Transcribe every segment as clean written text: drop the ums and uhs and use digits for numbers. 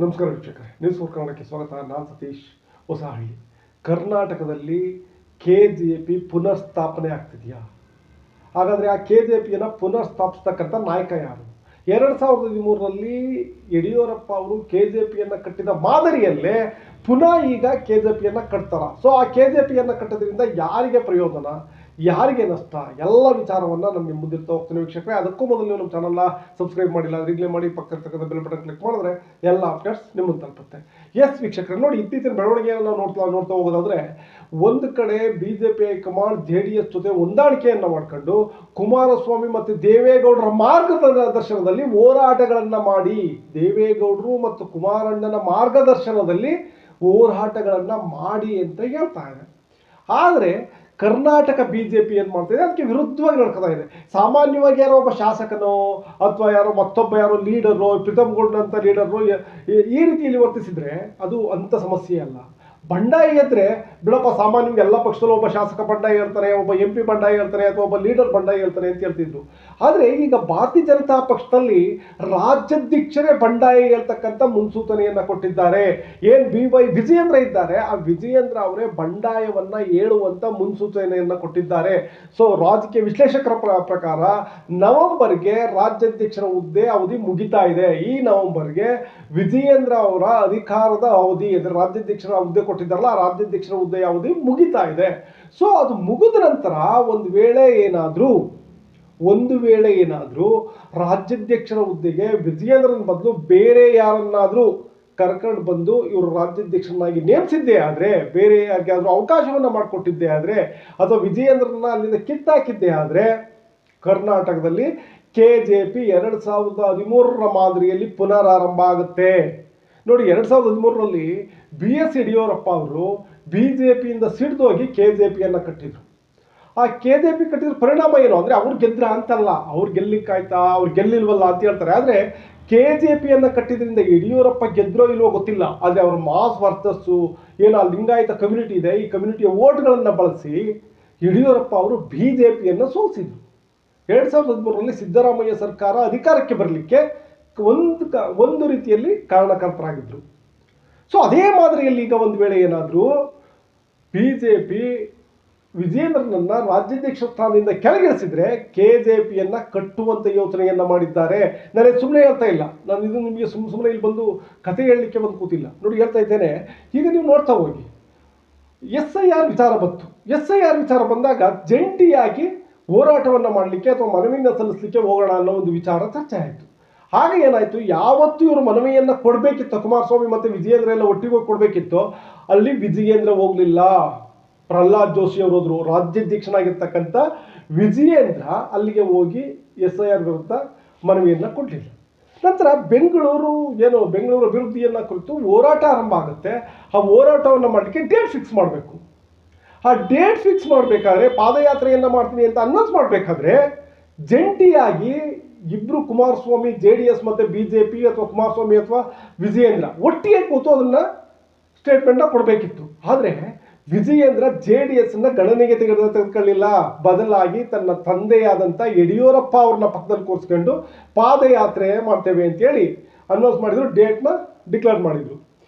ನಮಸ್ಕಾರ ವೀಕ್ಷಕರೇ, news four ಕನ್ನಡಕ್ಕೆ ಸ್ವಾಗತ. ನಾನು ಸತೀಶ್ ಹೊಸಹಳ್ಳಿ. ಕರ್ನಾಟಕದಲ್ಲಿ KJP ಪುನರ್ ಸ್ಥಾಪನೆ ಆಗ್ತಿದೆಯಾ? ಹಾಗಾದರೆ ಆ KJPಯನ್ನು ಪುನರ್ ಸ್ಥಾಪಿಸ್ತಕ್ಕಂಥ ನಾಯಕ ಯಾರು? 2013ರಲ್ಲಿ ಯಡಿಯೂರಪ್ಪ ಅವರು KJPಯನ್ನು ಕಟ್ಟಿದ ಮಾದರಿಯಲ್ಲೇ ಪುನಃ ಈಗ KJPಯನ್ನು ಕಟ್ತಾರ. ಸೊ ಆ KJPಯನ್ನು ಕಟ್ಟೋದ್ರಿಂದ ಯಾರಿಗೆ ಪ್ರಯೋಜನ, ಯಾರಿಗೆ ನಷ್ಟ, ಎಲ್ಲ ವಿಚಾರವನ್ನು ನಾನು ನಿಮ್ಮ ಮುಂದಿರ್ತಾ ಹೋಗ್ತೀನಿ ವೀಕ್ಷಕರೇ. ಅದಕ್ಕೂ ಮೊದಲು ನೀವು ನಮ್ಮ ಚಾನಲ್ನ ಸಬ್ಸ್ಕ್ರೈಬ್ ಮಾಡಿಲ್ಲ ಈಗಲೇ ಮಾಡಿ, ಪಕ್ಕದ ಬೆಲ್ ಬಟನ್ ಕ್ಲಿಕ್ ಮಾಡಿದ್ರೆ ಎಲ್ಲ ಅಪ್ಡೇಟ್ಸ್ ನಿಮ್ಮನ್ನು ತಲುಪುತ್ತೆ. ಎಸ್ ವೀಕ್ಷಕರೇ, ನೋಡಿ, ಇತ್ತೀಚಿನ ಬೆಳವಣಿಗೆಯನ್ನು ನಾವು ನೋಡ್ತಾ ಹೋಗೋದಾದ್ರೆ, ಒಂದು ಕಡೆ BJP ಹೈಕಮಾಂಡ್ JDS ಜೊತೆ ಹೊಂದಾಣಿಕೆಯನ್ನು ಮಾಡ್ಕೊಂಡು ಕುಮಾರಸ್ವಾಮಿ ಮತ್ತು ದೇವೇಗೌಡರ ಮಾರ್ಗದರ್ಶನದಲ್ಲಿ ಹೋರಾಟಗಳನ್ನು ಮಾಡಿ, ದೇವೇಗೌಡರು ಮತ್ತು ಕುಮಾರಣ್ಣನ ಮಾರ್ಗದರ್ಶನದಲ್ಲಿ ಹೋರಾಟಗಳನ್ನು ಮಾಡಿ ಅಂತ ಹೇಳ್ತಾ ಇದೆ. ಆದರೆ ಕರ್ನಾಟಕ BJP ಏನು ಮಾಡ್ತಾ ಇದೆ, ಅದಕ್ಕೆ ವಿರುದ್ಧವಾಗಿ ನಡ್ಕೊತಾ ಇದೆ. ಸಾಮಾನ್ಯವಾಗಿ ಯಾರೋ ಒಬ್ಬ ಶಾಸಕನೋ ಅಥವಾ ಯಾರೋ ಲೀಡರು, ಪ್ರೀತಮ್ ಗೌಡ ಅಂತ ಲೀಡರು ಈ ರೀತಿಯಲ್ಲಿ ವರ್ತಿಸಿದ್ರೆ ಅದು ಅಂಥ ಸಮಸ್ಯೆ ಅಲ್ಲ. ಬಂಡಾಯ ಎದ್ರೆ ಬಿಡಪ್ಪ, ಸಾಮಾನ್ಯವಾಗಿ ಎಲ್ಲ ಪಕ್ಷದಲ್ಲೂ ಒಬ್ಬ ಶಾಸಕ ಬಂಡಾಯ ಹೇಳ್ತಾರೆ, ಒಬ್ಬ MP ಬಂಡಾಯ ಹೇಳ್ತಾರೆ, ಅಥವಾ ಒಬ್ಬ ಲೀಡರ್ ಬಂಡಾಯ ಹೇಳ್ತಾರೆ ಅಂತ ಹೇಳ್ತಿದ್ರು. ಆದರೆ ಈಗ ಭಾರತೀಯ ಜನತಾ ಪಕ್ಷದಲ್ಲಿ ರಾಜ್ಯಾಧ್ಯಕ್ಷರೇ ಬಂಡಾಯ ಹೇಳ್ತಕ್ಕಂಥ ಮುನ್ಸೂಚನೆಯನ್ನು ಕೊಟ್ಟಿದ್ದಾರೆ. ಏನು BY ವಿಜಯೇಂದ್ರ ಇದ್ದಾರೆ, ಆ ವಿಜಯೇಂದ್ರ ಅವರೇ ಬಂಡಾಯವನ್ನ ಹೇಳುವಂತ ಮುನ್ಸೂಚನೆಯನ್ನು ಕೊಟ್ಟಿದ್ದಾರೆ. ಸೊ ರಾಜಕೀಯ ವಿಶ್ಲೇಷಕರ ಪ್ರಕಾರ ನವೆಂಬರ್ಗೆ ರಾಜ್ಯಾಧ್ಯಕ್ಷರ ಹುದ್ದೆ ಅವಧಿ ಮುಗಿತಾ ಇದೆ. ಈ ನವೆಂಬರ್ಗೆ ವಿಜಯೇಂದ್ರ ಅವರ ಅಧಿಕಾರದ ಅವಧಿ, ರಾಜ್ಯಾಧ್ಯಕ್ಷರ ಹುದ್ದೆ ಕೊಟ್ಟಿದ್ದಾರಲ್ಲ, ಆ ರಾಜ್ಯಾಧ್ಯಕ್ಷರ ಹುದ್ದೆ ಅವಧಿ ಮುಗಿತಾ ಇದೆ. ಸೊ ಅದು ಮುಗಿದ ನಂತರ ಒಂದು ವೇಳೆ ಏನಾದರೂ ರಾಜ್ಯಾಧ್ಯಕ್ಷರ ಹುದ್ದೆಗೆ ವಿಜಯೇಂದ್ರನ ಬದಲು ಬೇರೆ ಯಾರನ್ನಾದ್ರೂ ಕರ್ಕೊಂಡು ಬಂದು ಇವರು ರಾಜ್ಯಾಧ್ಯಕ್ಷರನ್ನಾಗಿ ನೇಮಿಸಿದ್ದೇ ಆದರೆ, ಬೇರೆ ಯಾರಿಗಾದ್ರೂ ಅವಕಾಶವನ್ನು ಮಾಡಿಕೊಟ್ಟಿದ್ದೇ ಆದರೆ, ಅಥವಾ ವಿಜಯೇಂದ್ರನ ಅಲ್ಲಿಂದ ಕಿತ್ತಾಕಿದ್ದೇ ಆದರೆ, ಕರ್ನಾಟಕದಲ್ಲಿ KJP 2013ರ ಮಾದರಿಯಲ್ಲಿ ಪುನರಾರಂಭ ಆಗುತ್ತೆ. ನೋಡಿ, 2013ರಲ್ಲಿ BS ಯಡಿಯೂರಪ್ಪ ಅವರು BJPಯಿಂದ ಸಿಡಿದೋಗಿ KJPಯನ್ನು ಕಟ್ಟಿದ್ರು. ಆ KJP ಕಟ್ಟಿದ್ರ ಪರಿಣಾಮ ಏನು ಅಂದರೆ, ಅವ್ರು ಗೆದ್ರ ಅಂತಲ್ಲ, ಅವ್ರು ಗೆಲ್ಲಿಕ್ಕಾಯ್ತಾ, ಅವ್ರು ಗೆಲ್ಲಿಲ್ವಲ್ಲ ಅಂತ ಹೇಳ್ತಾರೆ. ಆದರೆ KJPಯನ್ನು ಕಟ್ಟಿದ್ರಿಂದ ಯಡಿಯೂರಪ್ಪ ಗೆದ್ರೋ ಇಲ್ವೋ ಗೊತ್ತಿಲ್ಲ, ಆದರೆ ಅವ್ರ ಮಾಸ್ ವರ್ಚಸ್ಸು ಏನು ಆ ಲಿಂಗಾಯತ ಕಮ್ಯುನಿಟಿ ಇದೆ, ಈ ಕಮ್ಯುನಿಟಿಯ ಓಟ್ಗಳನ್ನು ಬಳಸಿ ಯಡಿಯೂರಪ್ಪ ಅವರು BJPಯನ್ನು ಸೋಲಿಸಿದ್ರು. 2013ರಲ್ಲಿ ಸಿದ್ದರಾಮಯ್ಯ ಸರ್ಕಾರ ಅಧಿಕಾರಕ್ಕೆ ಬರಲಿಕ್ಕೆ ಒಂದು ರೀತಿಯಲ್ಲಿ ಕಾರಣಕರ್ತರಾಗಿದ್ರು. ಸೊ ಅದೇ ಮಾದರಿಯಲ್ಲಿ ಈಗ ಒಂದು ವೇಳೆ ಏನಾದರೂ BJP ವಿಜಯೇಂದ್ರನನ್ನ ರಾಜ್ಯಾಧ್ಯಕ್ಷ ಸ್ಥಾನದಿಂದ ಕೆಳಗಿಳಿಸಿದ್ರೆ KJPಯನ್ನು ಕಟ್ಟುವಂತ ಯೋಚನೆಯನ್ನ ಮಾಡಿದ್ದಾರೆ. ನಾನು ಸುಮ್ಮನೆ ಹೇಳ್ತಾ ಇಲ್ಲ, ನಾನು ಇದು ನಿಮಗೆ ಸುಮ್ಮನೆ ಇಲ್ಲಿ ಬಂದು ಕತೆ ಹೇಳಲಿಕ್ಕೆ ಬಂದು ಕೂತಿಲ್ಲ. ನೋಡಿ, ಹೇಳ್ತಾ ಇದ್ದೇನೆ. ಈಗ ನೀವು ನೋಡ್ತಾ ಹೋಗಿ, SIR ವಿಚಾರ ಬಂತು. SIR ವಿಚಾರ ಬಂದಾಗ ಜಂಟಿಯಾಗಿ ಹೋರಾಟವನ್ನು ಮಾಡಲಿಕ್ಕೆ ಅಥವಾ ಮನವಿಯನ್ನು ಸಲ್ಲಿಸಲಿಕ್ಕೆ ಹೋಗೋಣ ಅನ್ನೋ ಒಂದು ವಿಚಾರ ಚರ್ಚೆ ಆಯಿತು. ಹಾಗೆ ಏನಾಯಿತು, ಯಾವತ್ತೂ ಇವರು ಮನವಿಯನ್ನು ಕೊಡಬೇಕಿತ್ತು, ಕುಮಾರಸ್ವಾಮಿ ಮತ್ತು ವಿಜಯೇಂದ್ರ ಎಲ್ಲ ಒಟ್ಟಿಗೆ ಕೊಡಬೇಕಿತ್ತು, ಅಲ್ಲಿ ವಿಜಯೇಂದ್ರ ಹೋಗಲಿಲ್ಲ, ಪ್ರಹ್ಲಾದ್ ಜೋಶಿ ಅವರು ಹೋದ್ರು. ರಾಜ್ಯಾಧ್ಯಕ್ಷನಾಗಿರ್ತಕ್ಕಂಥ ವಿಜಯೇಂದ್ರ ಅಲ್ಲಿಗೆ ಹೋಗಿ SIR ವಿರುದ್ಧ ಮನವಿಯನ್ನು ಕೊಡಲಿಲ್ಲ. ನಂತರ ಬೆಂಗಳೂರು ಅಭಿವೃದ್ಧಿಯನ್ನು ಕುರಿತು ಹೋರಾಟ ಆರಂಭ ಆಗುತ್ತೆ. ಆ ಹೋರಾಟವನ್ನು ಮಾಡಲಿಕ್ಕೆ ಡೇಟ್ ಫಿಕ್ಸ್ ಮಾಡಬೇಕು. ಆ ಡೇಟ್ ಫಿಕ್ಸ್ ಮಾಡಬೇಕಾದ್ರೆ, ಪಾದಯಾತ್ರೆಯನ್ನು ಮಾಡ್ತೀನಿ ಅಂತ ಅನೌನ್ಸ್ ಮಾಡಬೇಕಾದ್ರೆ, ಜಂಟಿಯಾಗಿ ಇಬ್ರು ಕುಮಾರಸ್ವಾಮಿ JDS ಮತ್ತು BJP ಅಥವಾ ಕುಮಾರಸ್ವಾಮಿ ಅಥವಾ ವಿಜಯೇಂದ್ರ ಒಟ್ಟಿಗೆ ಕೂತು ಅದನ್ನ ಸ್ಟೇಟ್ಮೆಂಟ್ ಕೊಡಬೇಕಿತ್ತು. ಆದರೆ ವಿಜಯೇಂದ್ರ JDSನ ಗಣನೆಗೆ ತೆಗೆದುಕೊಳ್ಳಿಲ್ಲ. ಬದಲಾಗಿ ತನ್ನ ತಂದೆಯಾದಂಥ ಯಡಿಯೂರಪ್ಪ ಅವ್ರನ್ನ ಪಕ್ಕದಲ್ಲಿ ಕೂರಿಸ್ಕೊಂಡು ಪಾದಯಾತ್ರೆ ಮಾಡ್ತೇವೆ ಅಂತೇಳಿ ಅನೌನ್ಸ್ ಮಾಡಿದ್ರು, ಡೇಟ್ನ ಡಿಕ್ಲೇರ್ ಮಾಡಿದ್ರು.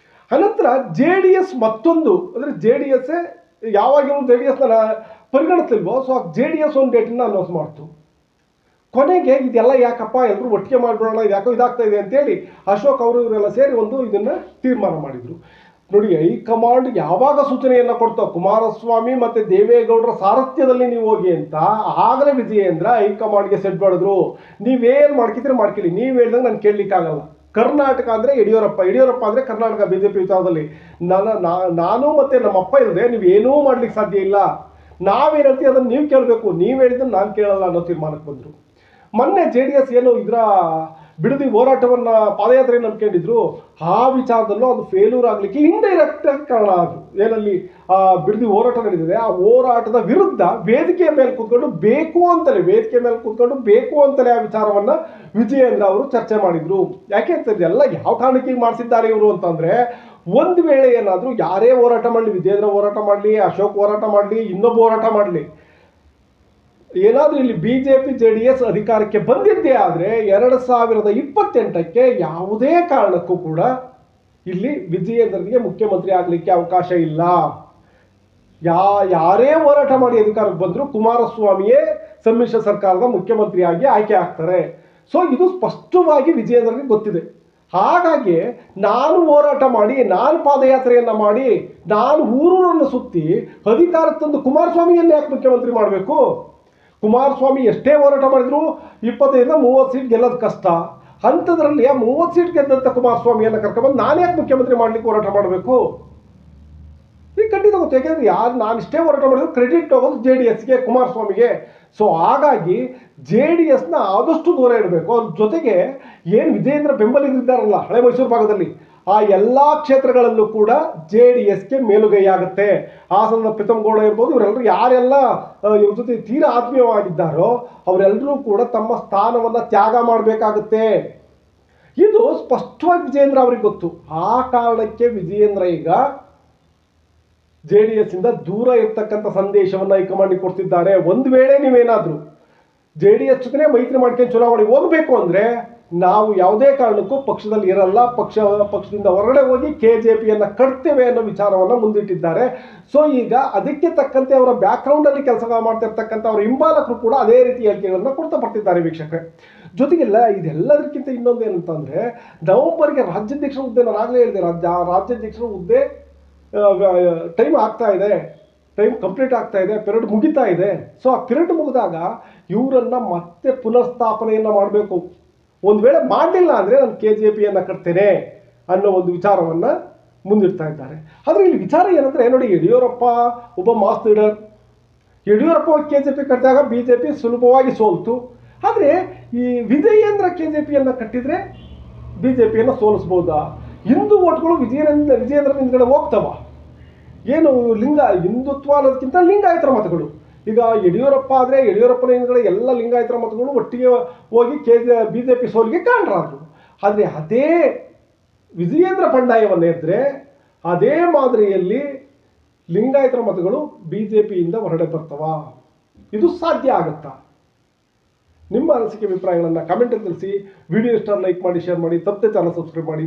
ಅನಂತರ JDS ಮತ್ತೊಂದು, ಅಂದರೆ JDS ಯಾವಾಗ JDSನ ಪರಿಗಣಿಸ್ತಿಲ್ವೋ, ಸೊ JDS ಒಂದು ಡೇಟನ್ನು ಅನೌನ್ಸ್ ಮಾಡ್ತು. ಕೊನೆಗೆ ಇದೆಲ್ಲ ಯಾಕಪ್ಪ, ಎಲ್ಲರೂ ಒಟ್ಟಿಗೆ ಮಾಡಿಬಿಡೋಣ, ಯಾಕೋ ಇದಾಗ್ತಾ ಇದೆ ಅಂತೇಳಿ ಅಶೋಕ್ ಅವರು ಇವರೆಲ್ಲ ಸೇರಿ ಇದನ್ನ ತೀರ್ಮಾನ ಮಾಡಿದ್ರು. ನೋಡಿ, ಹೈಕಮಾಂಡ್ ಯಾವಾಗ ಸೂಚನೆಯನ್ನ ಕೊಡ್ತೋ, ಕುಮಾರಸ್ವಾಮಿ ಮತ್ತೆ ದೇವೇಗೌಡರ ಸಾರಥ್ಯದಲ್ಲಿ ನೀವು ಹೋಗಿ ಅಂತ, ಆಗಲೇ ವಿಜಯೇಂದ್ರ ಹೈಕಮಾಂಡ್ಗೆ ಸೆಟ್ ಮಾಡಿದ್ರು. ನೀವೇನು ಮಾಡ್ಕಿದ್ರೆ ಮಾಡ್ಕೊಳ್ಳಿ, ನೀವು ಹೇಳ್ದಂಗೆ ನಾನು ಕೇಳಲಿಕ್ಕಾಗಲ್ಲ. ಕರ್ನಾಟಕ ಅಂದರೆ ಯಡಿಯೂರಪ್ಪ ಅಂದರೆ ಕರ್ನಾಟಕ BJP ವಿಚಾರದಲ್ಲಿ ನಾನು ಮತ್ತೆ ನಮ್ಮಪ್ಪ ಇಲ್ಲದೆ ನೀವೇನೂ ಮಾಡ್ಲಿಕ್ಕೆ ಸಾಧ್ಯ ಇಲ್ಲ. ನಾವೇನು ಹೇಳ್ತೀವಿ ಅದನ್ನು ನೀವು ಕೇಳಬೇಕು, ನೀವು ಹೇಳಿದ್ರೆ ನಾನು ಕೇಳಲ್ಲ ಅನ್ನೋ ತೀರ್ಮಾನಕ್ಕೆ ಬಂದರು. ಮೊನ್ನೆ JDS ಏನು ಇದರ ಬಿಡದಿ ಹೋರಾಟವನ್ನು ಪಾದಯಾತ್ರೆ ನಂಬ್ಕೊಂಡಿದ್ರು, ಆ ವಿಚಾರದಲ್ಲೂ ಅದು ಫೇಲ್ಯೂರ್ ಆಗಲಿಕ್ಕೆ ಇಂಡೈರೆಕ್ಟ್ ಆಗಿ ಕಾರಣ ಆದ್ರು. ಏನಲ್ಲಿ ಬಿಡದಿ ಹೋರಾಟ ನಡೆದಿದೆ, ಆ ಹೋರಾಟದ ವಿರುದ್ಧ ವೇದಿಕೆ ಮೇಲೆ ಕೂತ್ಕೊಂಡು ಬೇಕು ಅಂತಲೇ ಆ ವಿಚಾರವನ್ನ ವಿಜಯೇಂದ್ರ ಅವರು ಚರ್ಚೆ ಮಾಡಿದ್ರು. ಯಾಕೆ ಅಂತ ಎಲ್ಲ ಯಾವ ಕಾರಣಕ್ಕೆ ಮಾಡಿಸಿದ್ದಾರೆ ಇವರು ಅಂತಂದ್ರೆ, ಒಂದು ವೇಳೆ ಏನಾದರೂ ಯಾರೇ ಹೋರಾಟ ಮಾಡಲಿ, ವಿಜಯೇಂದ್ರ ಹೋರಾಟ ಮಾಡಲಿ, ಅಶೋಕ್ ಹೋರಾಟ ಮಾಡಲಿ, ಇನ್ನೊಬ್ಬ ಹೋರಾಟ ಮಾಡಲಿ, ಏನಾದರೂ ಇಲ್ಲಿ BJP JDS ಅಧಿಕಾರಕ್ಕೆ ಬಂದಿದ್ದೇ ಆದರೆ 2028ಕ್ಕೆ ಯಾವುದೇ ಕಾರಣಕ್ಕೂ ಕೂಡ ಇಲ್ಲಿ ವಿಜಯೇಂದ್ರನಿಗೆ ಮುಖ್ಯಮಂತ್ರಿ ಆಗಲಿಕ್ಕೆ ಅವಕಾಶ ಇಲ್ಲ. ಯಾರೇ ಹೋರಾಟ ಮಾಡಿ ಅಧಿಕಾರಕ್ಕೆ ಬಂದರೂ ಕುಮಾರಸ್ವಾಮಿಯೇ ಸಮ್ಮಿಶ್ರ ಸರ್ಕಾರದ ಮುಖ್ಯಮಂತ್ರಿಯಾಗಿ ಆಯ್ಕೆ ಆಗ್ತಾರೆ. ಸೊ ಇದು ಸ್ಪಷ್ಟವಾಗಿ ವಿಜಯೇಂದ್ರನಿಗೆ ಗೊತ್ತಿದೆ. ಹಾಗಾಗಿ ನಾನು ಹೋರಾಟ ಮಾಡಿ, ನಾನು ಪಾದಯಾತ್ರೆಯನ್ನ ಮಾಡಿ, ನಾನು ಊರೂರನ್ನು ಸುತ್ತಿ ಅಧಿಕಾರ ತಂದು ಕುಮಾರಸ್ವಾಮಿಯನ್ನೇ ಯಾಕೆ ಮುಖ್ಯಮಂತ್ರಿ ಮಾಡಬೇಕು? ಕುಮಾರಸ್ವಾಮಿ ಎಷ್ಟೇ ಹೋರಾಟ ಮಾಡಿದ್ರು 25-30 ಸೀಟ್ ಗೆಲ್ಲೋದು ಕಷ್ಟ. ಅಂಥದ್ರಲ್ಲಿ ಆ 30 ಸೀಟ್ ಗೆದ್ದಂಥ ಕುಮಾರಸ್ವಾಮಿಯನ್ನು ಕರ್ಕೊಂಡ್ಬಂದು ನಾನು ಯಾಕೆ ಮುಖ್ಯಮಂತ್ರಿ ಮಾಡ್ಲಿಕ್ಕೆ ಹೋರಾಟ ಮಾಡಬೇಕು? ಈಗ ಖಂಡಿತ ಗೊತ್ತು. ಯಾಕೆಂದ್ರೆ ನಾನು ಇಷ್ಟೇ ಹೋರಾಟ ಮಾಡಿದ್ರು ಕ್ರೆಡಿಟ್ ಹೋಗೋದು JDSಗೆ, ಕುಮಾರಸ್ವಾಮಿಗೆ. ಸೊ ಹಾಗಾಗಿ JDSನ ಆದಷ್ಟು ದೂರ ಇಡಬೇಕು. ಅವ್ರ ಜೊತೆಗೆ ಏನು ವಿಜಯೇಂದ್ರ ಬೆಂಬಲಿಗರಿದ್ದಾರಲ್ಲ ಹಳೆ ಮೈಸೂರು ಭಾಗದಲ್ಲಿ, ಆ ಎಲ್ಲ ಕ್ಷೇತ್ರಗಳಲ್ಲೂ ಕೂಡ JDSಗೆ ಮೇಲುಗೈ ಆಗುತ್ತೆ. ಹಾಸನದ ಪ್ರೀತಮ್ ಗೌಡ ಇರ್ಬೋದು, ಇವರೆಲ್ಲರೂ ಯಾರೆಲ್ಲ ಇವ್ರ ಜೊತೆ ತೀರಾ ಆತ್ಮೀಯವಾಗಿದ್ದಾರೋ ಅವರೆಲ್ಲರೂ ಕೂಡ ತಮ್ಮ ಸ್ಥಾನವನ್ನು ತ್ಯಾಗ ಮಾಡಬೇಕಾಗುತ್ತೆ. ಇದು ಸ್ಪಷ್ಟವಾಗಿ ವಿಜಯೇಂದ್ರ ಅವ್ರಿಗೆ ಗೊತ್ತು. ಆ ಕಾರಣಕ್ಕೆ ವಿಜಯೇಂದ್ರ ಈಗ JDS ಇಂದ ದೂರ ಇರ್ತಕ್ಕಂಥ ಸಂದೇಶವನ್ನು ಹೈಕಮಾಂಡಿಗೆ ಕೊಡ್ತಿದ್ದಾರೆ. ಒಂದು ವೇಳೆ ನೀವೇನಾದರೂ JDS ಜೊತೆ ಮೈತ್ರಿ ಮಾಡ್ಕೊಂಡು ಚುನಾವಣೆ ಹೋಗಬೇಕು ಅಂದರೆ ನಾವು ಯಾವುದೇ ಕಾರಣಕ್ಕೂ ಪಕ್ಷದಲ್ಲಿ ಇರಲ್ಲ, ಪಕ್ಷದಿಂದ ಹೊರಗಡೆ ಹೋಗಿ KJPಯನ್ನು ಕಟ್ತೇವೆ ಅನ್ನೋ ವಿಚಾರವನ್ನು ಮುಂದಿಟ್ಟಿದ್ದಾರೆ. ಸೊ ಈಗ ಅದಕ್ಕೆ ತಕ್ಕಂತೆ ಅವರ ಬ್ಯಾಕ್ಗ್ರೌಂಡಲ್ಲಿ ಕೆಲಸ ಮಾಡ್ತಿರ್ತಕ್ಕಂಥ ಅವರ ಹಿಂಬಾಲಕರು ಕೂಡ ಅದೇ ರೀತಿ ಹೇಳಿಕೆಗಳನ್ನು ಕೊಡ್ತಾ ಬರ್ತಿದ್ದಾರೆ ವೀಕ್ಷಕರೇ. ಜೊತೆಗೆಲ್ಲ ಇದೆಲ್ಲದಕ್ಕಿಂತ ಇನ್ನೊಂದು ಏನಂತಂದರೆ, ನವೆಂಬರ್ಗೆ ರಾಜ್ಯಾಧ್ಯಕ್ಷರ ಹುದ್ದೆ, ನಾನು ಆಗಲೇ ಹೇಳಿದೆ, ರಾಜ್ಯಾಧ್ಯಕ್ಷರ ಹುದ್ದೆ ಟೈಮ್ ಆಗ್ತಾ ಇದೆ, ಟೈಮ್ ಕಂಪ್ಲೀಟ್ ಆಗ್ತಾ ಇದೆ, ಪಿರಿಯಡ್ ಮುಗಿತಾ ಇದೆ. ಸೊ ಆ ಪಿರಿಯಡ್ ಮುಗಿದಾಗ ಇವರನ್ನ ಮತ್ತೆ ಪುನರ್ಸ್ಥಾಪನೆಯನ್ನು ಮಾಡಬೇಕು. ಒಂದು ವೇಳೆ ಮಾಡಲಿಲ್ಲ ಅಂದರೆ ನಾನು KJPಯನ್ನು ಕಟ್ತೇನೆ ಅನ್ನೋ ಒಂದು ವಿಚಾರವನ್ನು ಮುಂದಿಡ್ತಾ ಇದ್ದಾರೆ. ಆದರೆ ಇಲ್ಲಿ ವಿಚಾರ ಏನಂದರೆ ನೋಡಿ, ಯಡಿಯೂರಪ್ಪ ಒಬ್ಬ ಮಾಸ್ ಲೀಡರ್. ಯಡಿಯೂರಪ್ಪ KJP ಕಟ್ಟಿದಾಗ BJP ಸುಲಭವಾಗಿ ಸೋಲ್ತು. ಆದರೆ ಈ ವಿಜಯೇಂದ್ರ KJPಯನ್ನು ಕಟ್ಟಿದರೆ BJPಯನ್ನು ಸೋಲಿಸ್ಬೋದಾ? ಹಿಂದೂ ಓಟ್ಗಳು ವಿಜಯೇಂದ್ರ ಹಿಂದ್ಗಡೆ ಹೋಗ್ತವ? ಏನು ಹಿಂದುತ್ವ ಅನ್ನೋದಕ್ಕಿಂತ ಲಿಂಗಾಯತರ ಮತಗಳು. ಈಗ ಯಡಿಯೂರಪ್ಪ ಆದರೆ ಯಡಿಯೂರಪ್ಪನ ಹಿಂದ್ಗಡೆ ಎಲ್ಲ ಲಿಂಗಾಯತರ ಮತಗಳು ಒಟ್ಟಿಗೆ ಹೋಗಿ BJP ಸೋಲಿಗೆ ಕಾರಣರಾದರು. ಆದರೆ ಅದೇ ವಿಜಯೇಂದ್ರ ಬಂಡಾಯವನ್ನು ಎದ್ರೆ ಅದೇ ಮಾದರಿಯಲ್ಲಿ ಲಿಂಗಾಯತರ ಮತಗಳು BJPಯಿಂದ ಹೊರಡೆ ಬರ್ತವ? ಇದು ಸಾಧ್ಯ ಆಗುತ್ತಾ? ನಿಮ್ಮ ಅನಿಸಿಕೆ ಅಭಿಪ್ರಾಯಗಳನ್ನು ಕಮೆಂಟಲ್ಲಿ ತಿಳಿಸಿ. ವಿಡಿಯೋ ಇಷ್ಟ ಲೈಕ್ ಮಾಡಿ, ಶೇರ್ ಮಾಡಿ, ತಪ್ಪದೆ ಚಾನಲ್ ಸಬ್ಸ್ಕ್ರೈಬ್ ಮಾಡಿ.